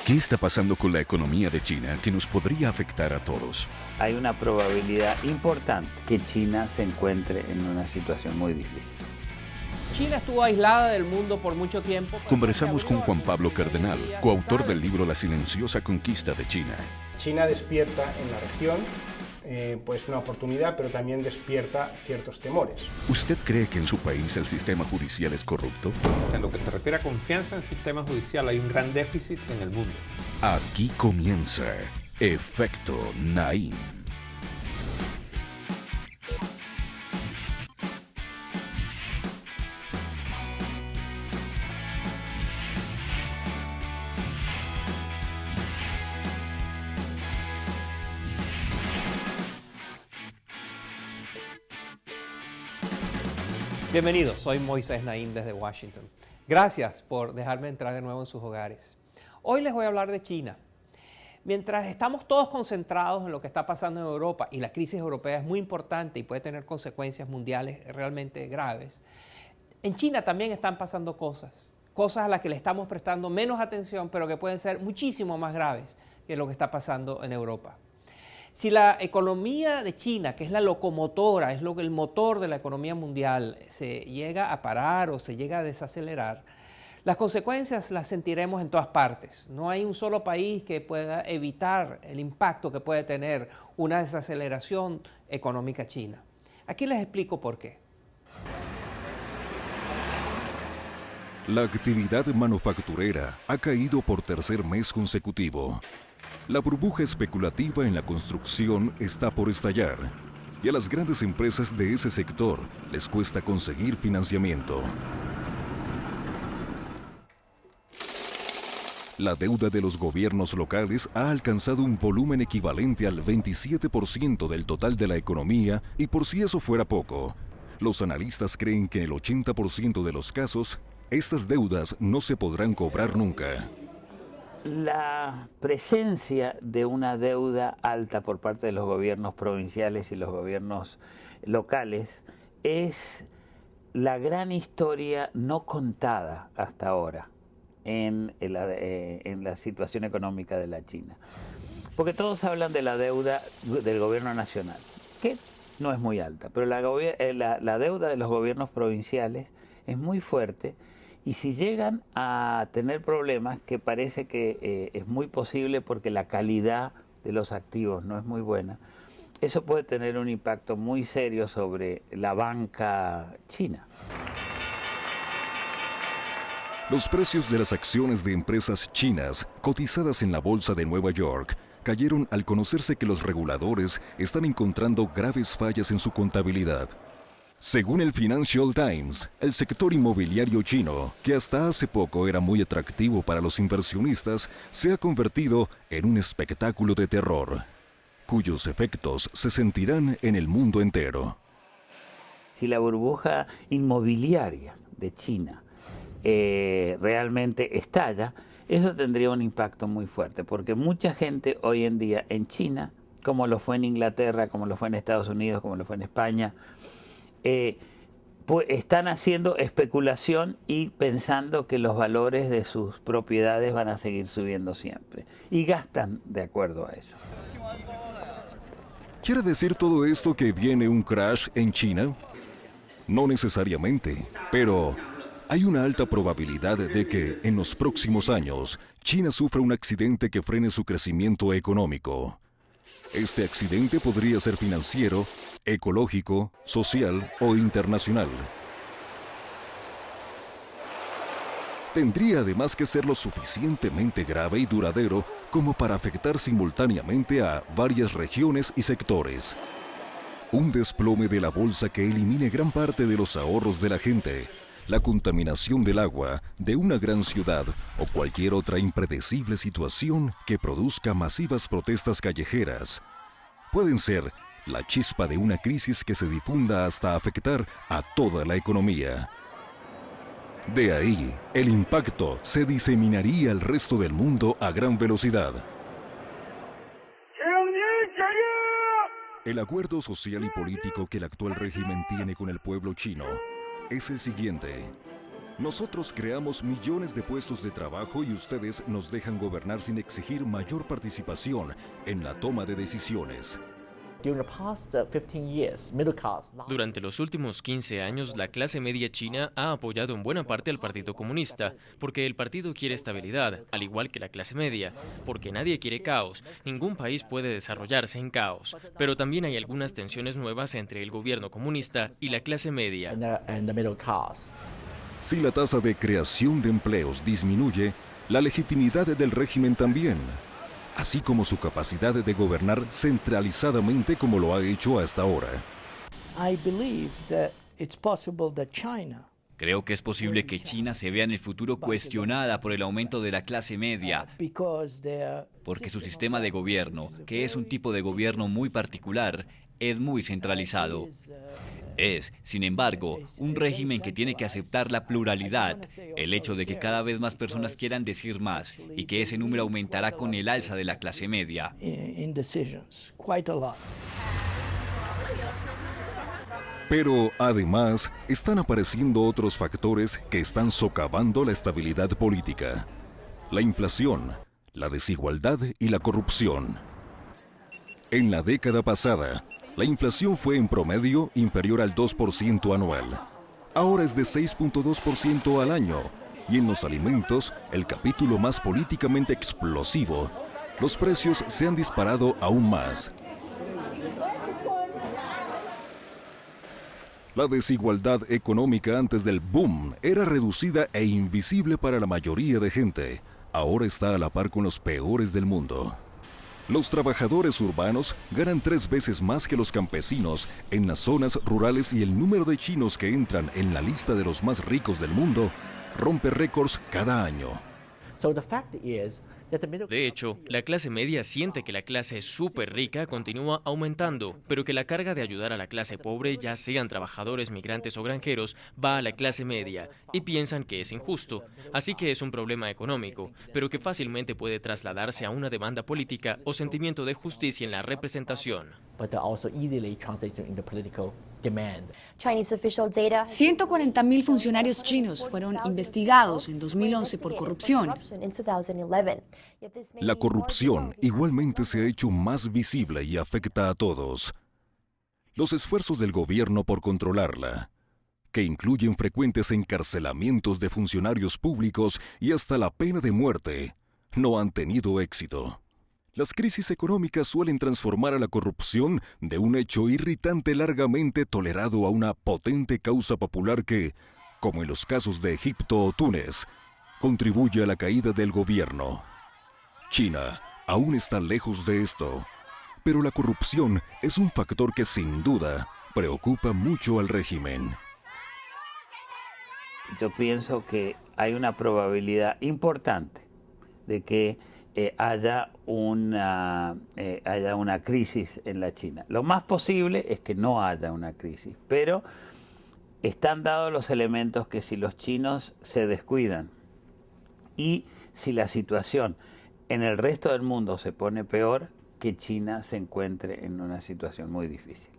¿Qué está pasando con la economía de China que nos podría afectar a todos? Hay una probabilidad importante que China se encuentre en una situación muy difícil. China estuvo aislada del mundo por mucho tiempo. Conversamos con Juan Pablo Cardenal, coautor del libro La silenciosa conquista de China. China despierta en la región pues una oportunidad, pero también despierta ciertos temores. ¿Usted cree que en su país el sistema judicial es corrupto? En lo que se refiere a confianza en el sistema judicial, hay un gran déficit en el mundo. Aquí comienza Efecto Naim. Bienvenidos, soy Moisés Naim desde Washington. Gracias por dejarme entrar de nuevo en sus hogares. Hoy les voy a hablar de China. Mientras estamos todos concentrados en lo que está pasando en Europa, y la crisis europea es muy importante y puede tener consecuencias mundiales realmente graves, en China también están pasando cosas a las que le estamos prestando menos atención, pero que pueden ser muchísimo más graves que lo que está pasando en Europa. Si la economía de China, que es la locomotora, es el motor de la economía mundial, se llega a parar o se llega a desacelerar, las consecuencias las sentiremos en todas partes. No hay un solo país que pueda evitar el impacto que puede tener una desaceleración económica china. Aquí les explico por qué. La actividad manufacturera ha caído por tercer mes consecutivo. La burbuja especulativa en la construcción está por estallar y a las grandes empresas de ese sector les cuesta conseguir financiamiento. La deuda de los gobiernos locales ha alcanzado un volumen equivalente al 27% del total de la economía y por si eso fuera poco, los analistas creen que en el 80% de los casos, estas deudas no se podrán cobrar nunca. La presencia de una deuda alta por parte de los gobiernos provinciales y los gobiernos locales es la gran historia no contada hasta ahora en la situación económica de la China. Porque todos hablan de la deuda del gobierno nacional, que no es muy alta, pero la deuda de los gobiernos provinciales es muy fuerte. Y si llegan a tener problemas, que parece que es muy posible porque la calidad de los activos no es muy buena, eso puede tener un impacto muy serio sobre la banca china. Los precios de las acciones de empresas chinas cotizadas en la bolsa de Nueva York cayeron al conocerse que los reguladores están encontrando graves fallas en su contabilidad. Según el Financial Times, el sector inmobiliario chino, que hasta hace poco era muy atractivo para los inversionistas, se ha convertido en un espectáculo de terror, cuyos efectos se sentirán en el mundo entero. Si la burbuja inmobiliaria de China realmente estalla, eso tendría un impacto muy fuerte, porque mucha gente hoy en día en China, como lo fue en Inglaterra, como lo fue en Estados Unidos, como lo fue en España, pues están haciendo especulación y pensando que los valores de sus propiedades van a seguir subiendo siempre. Y gastan de acuerdo a eso. ¿Quiere decir todo esto que viene un crash en China? No necesariamente, pero hay una alta probabilidad de que en los próximos años China sufra un accidente que frene su crecimiento económico. Este accidente podría ser financiero, ecológico, social o internacional. Tendría además que ser lo suficientemente grave y duradero como para afectar simultáneamente a varias regiones y sectores. Un desplome de la bolsa que elimine gran parte de los ahorros de la gente, la contaminación del agua de una gran ciudad o cualquier otra impredecible situación que produzca masivas protestas callejeras pueden ser la chispa de una crisis que se difunda hasta afectar a toda la economía. De ahí, el impacto se diseminaría al resto del mundo a gran velocidad. El acuerdo social y político que el actual régimen tiene con el pueblo chino es el siguiente. Nosotros creamos millones de puestos de trabajo y ustedes nos dejan gobernar sin exigir mayor participación en la toma de decisiones. Durante los últimos 15 años, la clase media china ha apoyado en buena parte al Partido Comunista, porque el partido quiere estabilidad, al igual que la clase media, porque nadie quiere caos, ningún país puede desarrollarse en caos, pero también hay algunas tensiones nuevas entre el gobierno comunista y la clase media. Si la tasa de creación de empleos disminuye, la legitimidad del régimen también, así como su capacidad de gobernar centralizadamente como lo ha hecho hasta ahora. Creo que es posible que China se vea en el futuro cuestionada por el aumento de la clase media, porque su sistema de gobierno, que es un tipo de gobierno muy particular, es muy centralizado. Es, sin embargo, un régimen que tiene que aceptar la pluralidad, el hecho de que cada vez más personas quieran decir más y que ese número aumentará con el alza de la clase media. Pero además están apareciendo otros factores que están socavando la estabilidad política: la inflación, la desigualdad y la corrupción. En la década pasada, la inflación fue en promedio inferior al 2% anual. Ahora es de 6.2% al año. Y en los alimentos, el capítulo más políticamente explosivo, los precios se han disparado aún más. La desigualdad económica antes del boom era reducida e invisible para la mayoría de gente. Ahora está a la par con los peores del mundo. Los trabajadores urbanos ganan 3 veces más que los campesinos en las zonas rurales y el número de chinos que entran en la lista de los más ricos del mundo rompe récords cada año. De hecho, la clase media siente que la clase súper rica continúa aumentando, pero que la carga de ayudar a la clase pobre, ya sean trabajadores, migrantes o granjeros, va a la clase media y piensan que es injusto. Así que es un problema económico, pero que fácilmente puede trasladarse a una demanda política o sentimiento de justicia en la representación. 140.000 funcionarios chinos fueron investigados en 2011 por corrupción. La corrupción igualmente se ha hecho más visible y afecta a todos. Los esfuerzos del gobierno por controlarla, que incluyen frecuentes encarcelamientos de funcionarios públicos y hasta la pena de muerte, no han tenido éxito. Las crisis económicas suelen transformar a la corrupción de un hecho irritante largamente tolerado a una potente causa popular que, como en los casos de Egipto o Túnez, contribuye a la caída del gobierno. China aún está lejos de esto, pero la corrupción es un factor que sin duda preocupa mucho al régimen. Yo pienso que hay una probabilidad importante de que haya una crisis en la China. Lo más posible es que no haya una crisis, pero están dados los elementos que si los chinos se descuidan y si la situación en el resto del mundo se pone peor, que China se encuentre en una situación muy difícil.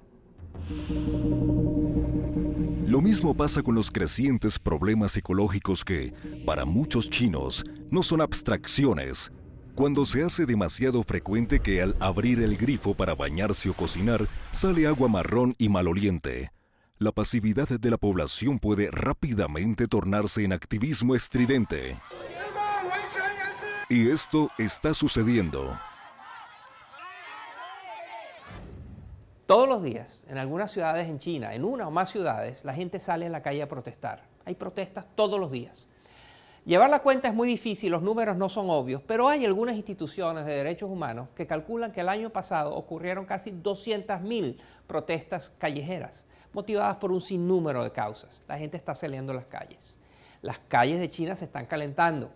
Lo mismo pasa con los crecientes problemas ecológicos que, para muchos chinos, no son abstracciones. Cuando se hace demasiado frecuente que al abrir el grifo para bañarse o cocinar, sale agua marrón y maloliente. La pasividad de la población puede rápidamente tornarse en activismo estridente. Y esto está sucediendo. Todos los días, en algunas ciudades en China, en una o más ciudades, la gente sale a la calle a protestar. Hay protestas todos los días. Llevar la cuenta es muy difícil, los números no son obvios, pero hay algunas instituciones de derechos humanos que calculan que el año pasado ocurrieron casi 200.000 protestas callejeras, motivadas por un sinnúmero de causas. La gente está saliendo a las calles. Las calles de China se están calentando.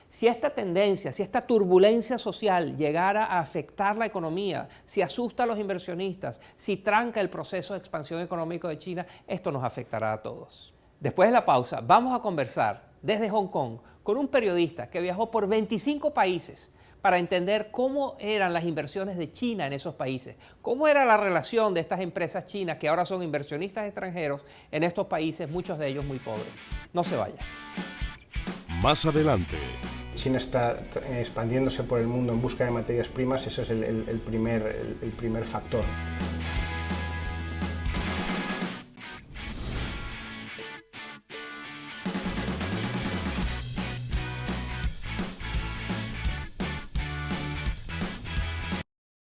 Si esta tendencia, si esta turbulencia social llegara a afectar la economía, si asusta a los inversionistas, si tranca el proceso de expansión económica de China, esto nos afectará a todos. Después de la pausa, vamos a conversar desde Hong Kong con un periodista que viajó por 25 países para entender cómo eran las inversiones de China en esos países, cómo era la relación de estas empresas chinas que ahora son inversionistas extranjeros en estos países, muchos de ellos muy pobres. No se vaya. Más adelante. China está expandiéndose por el mundo en busca de materias primas, ese es el primer factor.